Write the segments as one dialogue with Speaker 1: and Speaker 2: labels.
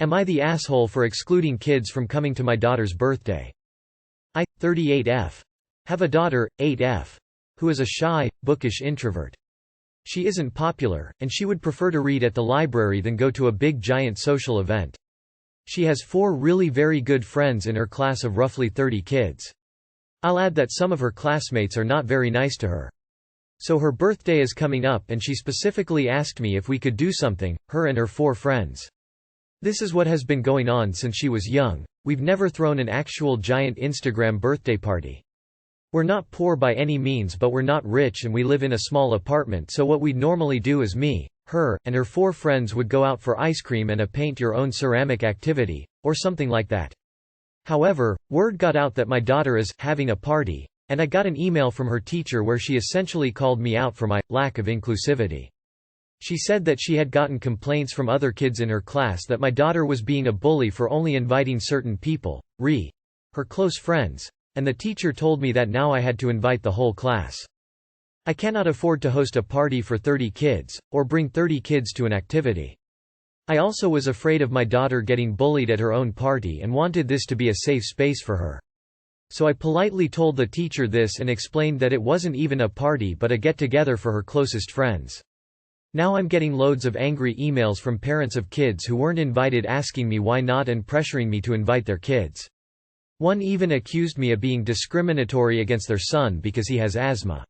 Speaker 1: Am I the asshole for excluding kids from coming to my daughter's birthday? I, 38F, have a daughter, 8F, who is a shy, bookish introvert. She isn't popular, and she would prefer to read at the library than go to a big giant social event. She has 4 really very good friends in her class of roughly 30 kids. I'll add that some of her classmates are not very nice to her. So her birthday is coming up and she specifically asked me if we could do something, her and her 4 friends. This is what has been going on since she was young. We've never thrown an actual giant Instagram birthday party. We're not poor by any means, but we're not rich and we live in a small apartment, so what we'd normally do is me, her, and her 4 friends would go out for ice cream and a paint-your-own ceramic activity, or something like that. However, word got out that my daughter is having a party, and I got an email from her teacher where she essentially called me out for my lack of inclusivity. She said that she had gotten complaints from other kids in her class that my daughter was being a bully for only inviting certain people, her close friends, and the teacher told me that now I had to invite the whole class. I cannot afford to host a party for 30 kids, or bring 30 kids to an activity. I also was afraid of my daughter getting bullied at her own party and wanted this to be a safe space for her. So I politely told the teacher this and explained that it wasn't even a party but a get-together for her closest friends. Now I'm getting loads of angry emails from parents of kids who weren't invited asking me why not and pressuring me to invite their kids. One even accused me of being discriminatory against their son because he has asthma.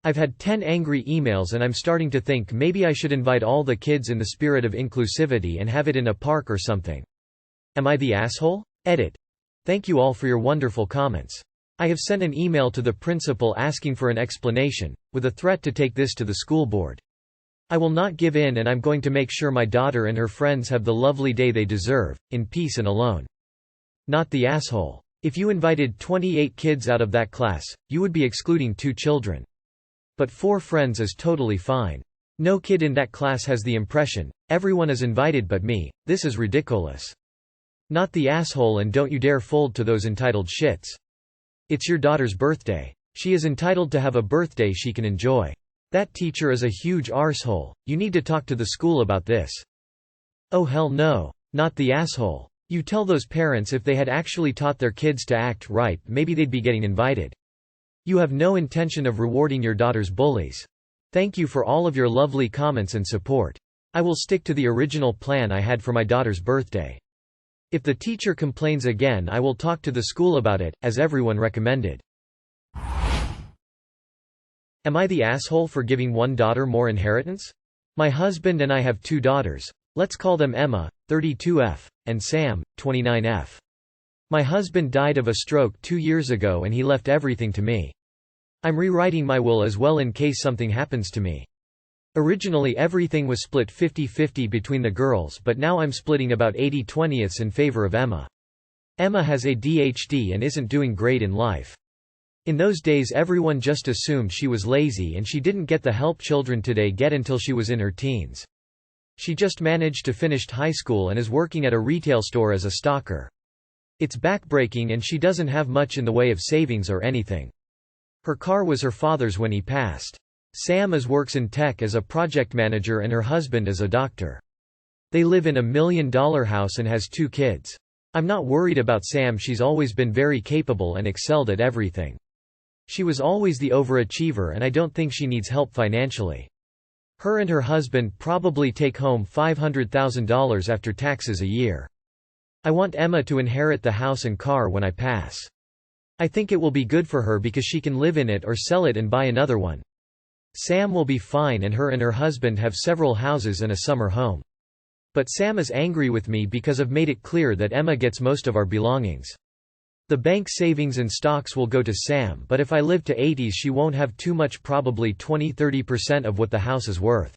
Speaker 1: I've had 10 angry emails and I'm starting to think maybe I should invite all the kids in the spirit of inclusivity and have it in a park or something. Am I the asshole? Edit. Thank you all for your wonderful comments. I have sent an email to the principal asking for an explanation, with a threat to take this to the school board. I will not give in and I'm going to make sure my daughter and her friends have the lovely day they deserve, in peace and alone. Not the asshole. If you invited 28 kids out of that class, you would be excluding 2 children. But 4 friends is totally fine. No kid in that class has the impression, everyone is invited but me, this is ridiculous. Not the asshole, and don't you dare fold to those entitled shits. It's your daughter's birthday. She is entitled to have a birthday she can enjoy. That teacher is a huge arsehole. You need to talk to the school about this. Oh hell no. Not the asshole. You tell those parents if they had actually taught their kids to act right, maybe they'd be getting invited. You have no intention of rewarding your daughter's bullies. Thank you for all of your lovely comments and support. I will stick to the original plan I had for my daughter's birthday. If the teacher complains again, I will talk to the school about it, as everyone recommended. Am I the asshole for giving one daughter more inheritance? My husband and I have 2 daughters. Let's call them Emma, 32F, and Sam, 29F. My husband died of a stroke 2 years ago and he left everything to me. I'm rewriting my will as well in case something happens to me. Originally everything was split 50-50 between the girls, but now I'm splitting about 80-20ths in favor of Emma. Emma has ADHD and isn't doing great in life. In those days everyone just assumed she was lazy and she didn't get the help children today get until she was in her teens. She just managed to finish high school and is working at a retail store as a stalker. It's backbreaking and she doesn't have much in the way of savings or anything. Her car was her father's when he passed. Sam works in tech as a project manager and her husband is a doctor. They live in $1 million house and has 2 kids. I'm not worried about Sam, she's always been very capable and excelled at everything. She was always the overachiever and I don't think she needs help financially. Her and her husband probably take home $500,000 after taxes a year. I want Emma to inherit the house and car when I pass. I think it will be good for her because she can live in it or sell it and buy another one. Sam will be fine and her husband have several houses and a summer home. But Sam is angry with me because I've made it clear that Emma gets most of our belongings. The bank savings and stocks will go to Sam, but if I live to 80s she won't have too much, probably 20–30% of what the house is worth.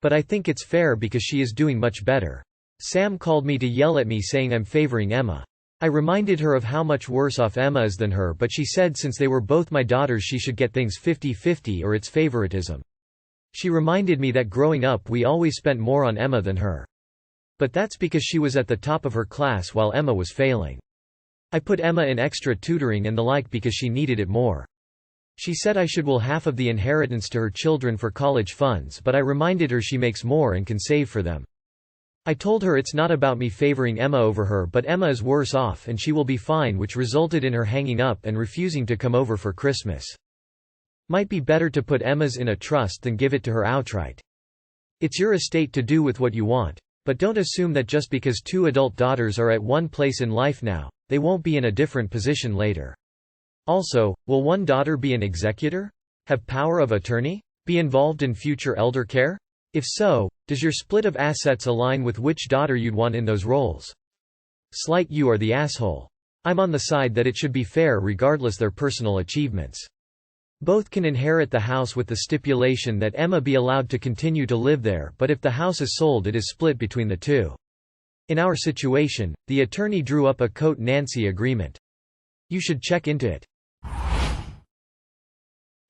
Speaker 1: But I think it's fair because she is doing much better. Sam called me to yell at me saying I'm favoring Emma. I reminded her of how much worse off Emma is than her, but she said since they were both my daughters she should get things 50-50 or it's favoritism. She reminded me that growing up we always spent more on Emma than her. But that's because she was at the top of her class while Emma was failing. I put Emma in extra tutoring and the like because she needed it more. She said I should will half of the inheritance to her children for college funds, but I reminded her she makes more and can save for them. I told her it's not about me favoring Emma over her, but Emma is worse off and she will be fine, which resulted in her hanging up and refusing to come over for Christmas. Might be better to put Emma's in a trust than give it to her outright. It's your estate to do with what you want, but don't assume that just because 2 adult daughters are at one place in life now, they won't be in a different position later. Also, will one daughter be an executor? Have power of attorney? Be involved in future elder care? If so, does your split of assets align with which daughter you'd want in those roles? Slight, you are the asshole. I'm on the side that it should be fair regardless their personal achievements. Both can inherit the house with the stipulation that Emma be allowed to continue to live there, but if the house is sold it is split between the two. In our situation, the attorney drew up a Coat Nancy agreement. You should check into it.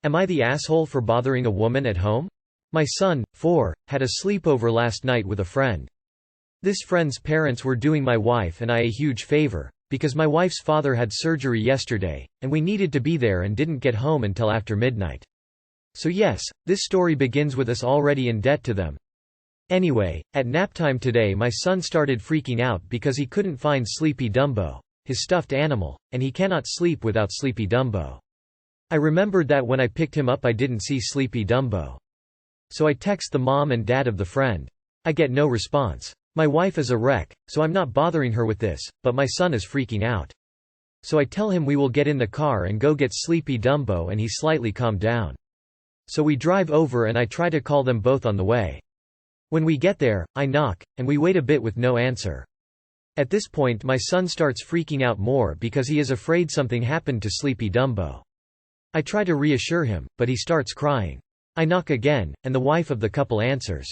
Speaker 1: Am I the asshole for bothering a woman at home? My son, 4, had a sleepover last night with a friend. This friend's parents were doing my wife and I a huge favor, because my wife's father had surgery yesterday, and we needed to be there and didn't get home until after midnight. So yes, this story begins with us already in debt to them. Anyway, at naptime today my son started freaking out because he couldn't find Sleepy Dumbo, his stuffed animal, and he cannot sleep without Sleepy Dumbo. I remembered that when I picked him up I didn't see Sleepy Dumbo. So I text the mom and dad of the friend. I get no response. My wife is a wreck, so I'm not bothering her with this, but my son is freaking out. So I tell him we will get in the car and go get Sleepy Dumbo, and he slightly calmed down. So we drive over and I try to call them both on the way. When we get there, I knock, and we wait a bit with no answer. At this point my son starts freaking out more because he is afraid something happened to Sleepy Dumbo. I try to reassure him, but he starts crying. I knock again, and the wife of the couple answers.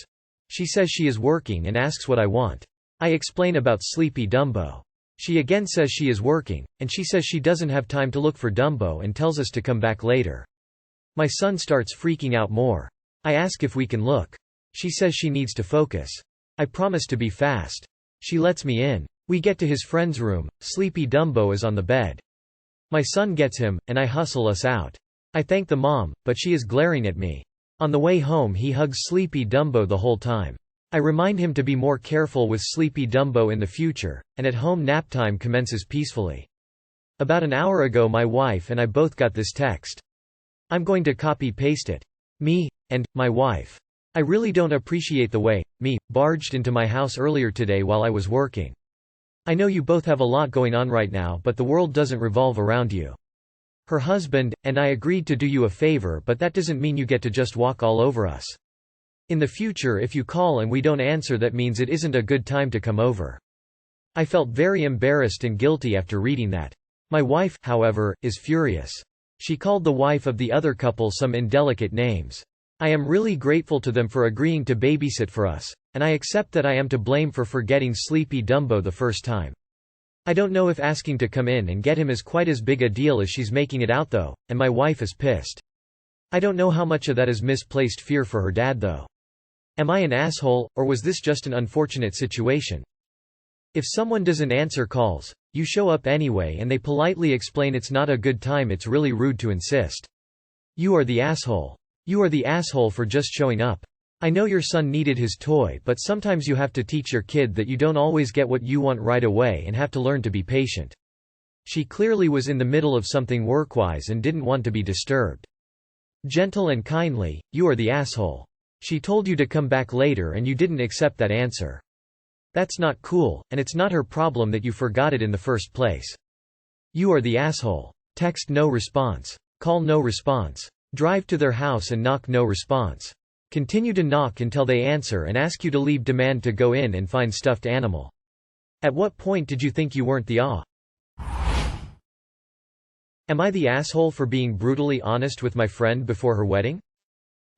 Speaker 1: She says she is working and asks what I want. I explain about Sleepy Dumbo. She again says she is working, and she says she doesn't have time to look for Dumbo and tells us to come back later. My son starts freaking out more. I ask if we can look. She says she needs to focus. I promise to be fast. She lets me in. We get to his friend's room. Sleepy Dumbo is on the bed. My son gets him, and I hustle us out. I thank the mom, but she is glaring at me. On the way home he hugs Sleepy Dumbo the whole time. I remind him to be more careful with Sleepy Dumbo in the future, and at home naptime commences peacefully. About an hour ago my wife and I both got this text. I'm going to copy-paste it. Me, and, my wife. I really don't appreciate the way, me, barged into my house earlier today while I was working. I know you both have a lot going on right now, but the world doesn't revolve around you. Her husband, and I agreed to do you a favor, but that doesn't mean you get to just walk all over us. In the future if you call and we don't answer, that means it isn't a good time to come over. I felt very embarrassed and guilty after reading that. My wife, however, is furious. She called the wife of the other couple some indelicate names. I am really grateful to them for agreeing to babysit for us, and I accept that I am to blame for forgetting Sleepy Dumbo the first time. I don't know if asking to come in and get him is quite as big a deal as she's making it out though, and my wife is pissed. I don't know how much of that is misplaced fear for her dad though. Am I an asshole, or was this just an unfortunate situation? If someone doesn't answer calls, you show up anyway and they politely explain it's not a good time, it's really rude to insist. You are the asshole. You are the asshole for just showing up. I know your son needed his toy, but sometimes you have to teach your kid that you don't always get what you want right away and have to learn to be patient. She clearly was in the middle of something work-wise and didn't want to be disturbed. Gentle and kindly, you are the asshole. She told you to come back later and you didn't accept that answer. That's not cool, and it's not her problem that you forgot it in the first place. You are the asshole. Text no response. Call no response. Drive to their house and knock no response. Continue to knock until they answer and ask you to leave, demand to go in and find stuffed animal. At what point did you think you weren't the Am I the asshole for being brutally honest with my friend before her wedding?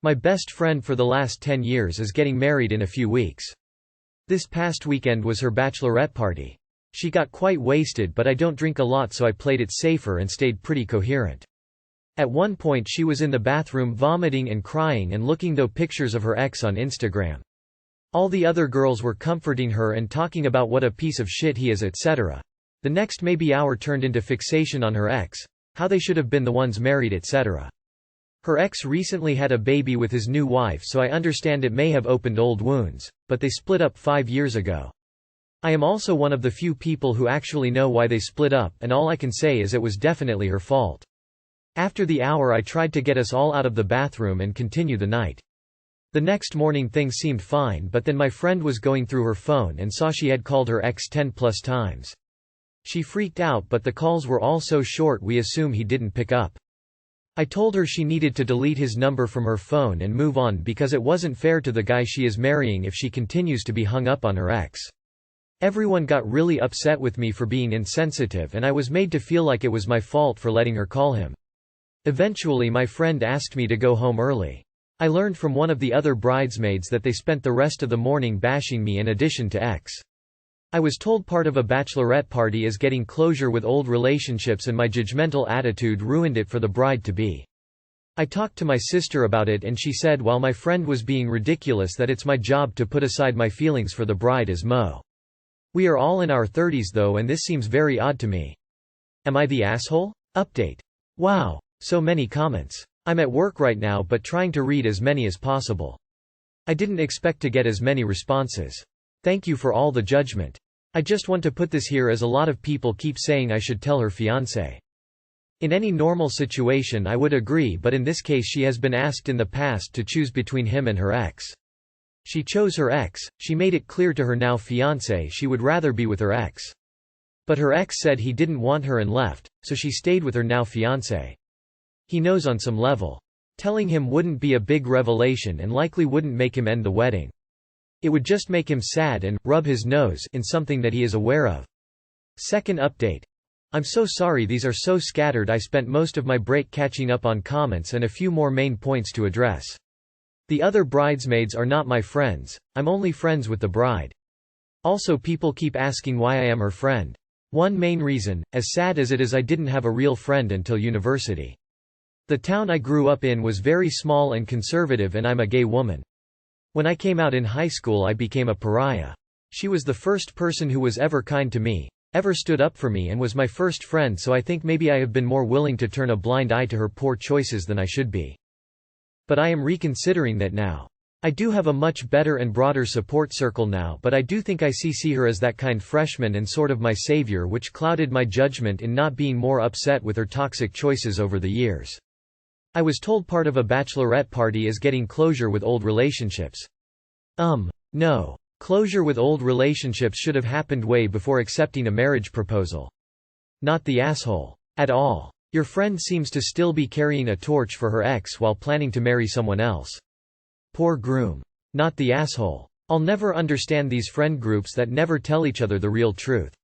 Speaker 1: My best friend for the last 10 years is getting married in a few weeks. This past weekend was her bachelorette party. She got quite wasted, but I don't drink a lot so I played it safer and stayed pretty coherent. At one point she was in the bathroom vomiting and crying and looking through pictures of her ex on Instagram. All the other girls were comforting her and talking about what a piece of shit he is, etc. The next maybe hour turned into fixation on her ex, how they should have been the ones married, etc. Her ex recently had a baby with his new wife, so I understand it may have opened old wounds, but they split up 5 years ago. I am also one of the few people who actually know why they split up, and all I can say is it was definitely her fault. After the hour I tried to get us all out of the bathroom and continue the night. The next morning things seemed fine, but then my friend was going through her phone and saw she had called her ex 10+ times. She freaked out, but the calls were all so short we assume he didn't pick up. I told her she needed to delete his number from her phone and move on because it wasn't fair to the guy she is marrying if she continues to be hung up on her ex. Everyone got really upset with me for being insensitive, and I was made to feel like it was my fault for letting her call him. Eventually my friend asked me to go home early. I learned from one of the other bridesmaids that they spent the rest of the morning bashing me in addition to ex. I was told part of a bachelorette party is getting closure with old relationships, and my judgmental attitude ruined it for the bride-to-be. I talked to my sister about it and she said while my friend was being ridiculous that it's my job to put aside my feelings for the bride as Mo. We are all in our 30s though, and this seems very odd to me. Am I the asshole? Update. Wow. So many comments. I'm at work right now but trying to read as many as possible. I didn't expect to get as many responses. Thank you for all the judgment. I just want to put this here as a lot of people keep saying I should tell her fiancé. In any normal situation I would agree, but in this case she has been asked in the past to choose between him and her ex. She chose her ex. She made it clear to her now fiancé she would rather be with her ex. But her ex said he didn't want her and left, so she stayed with her now fiancé. He knows on some level. Telling him wouldn't be a big revelation and likely wouldn't make him end the wedding. It would just make him sad and rub his nose in something that he is aware of. Second update. I'm so sorry these are so scattered. I spent most of my break catching up on comments and a few more main points to address. The other bridesmaids are not my friends, I'm only friends with the bride. Also people keep asking why I am her friend. One main reason, as sad as it is, I didn't have a real friend until university. The town I grew up in was very small and conservative, and I'm a gay woman. When I came out in high school I became a pariah. She was the first person who was ever kind to me, ever stood up for me, and was my first friend, so I think maybe I have been more willing to turn a blind eye to her poor choices than I should be. But I am reconsidering that now. I do have a much better and broader support circle now, but I do think I see her as that kind freshman and sort of my savior, which clouded my judgment in not being more upset with her toxic choices over the years. I was told part of a bachelorette party is getting closure with old relationships. No. Closure with old relationships should have happened way before accepting a marriage proposal. Not the asshole. At all. Your friend seems to still be carrying a torch for her ex while planning to marry someone else. Poor groom. Not the asshole. I'll never understand these friend groups that never tell each other the real truth.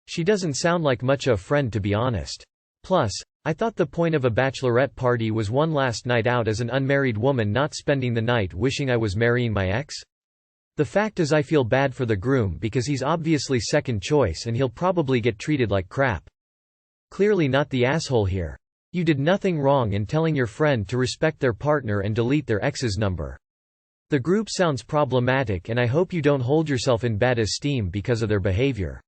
Speaker 1: She doesn't sound like much of a friend, to be honest. Plus, I thought the point of a bachelorette party was one last night out as an unmarried woman, not spending the night wishing I was marrying my ex. The fact is I feel bad for the groom because he's obviously second choice and he'll probably get treated like crap. Clearly not the asshole here. You did nothing wrong in telling your friend to respect their partner and delete their ex's number. The group sounds problematic and I hope you don't hold yourself in bad esteem because of their behavior.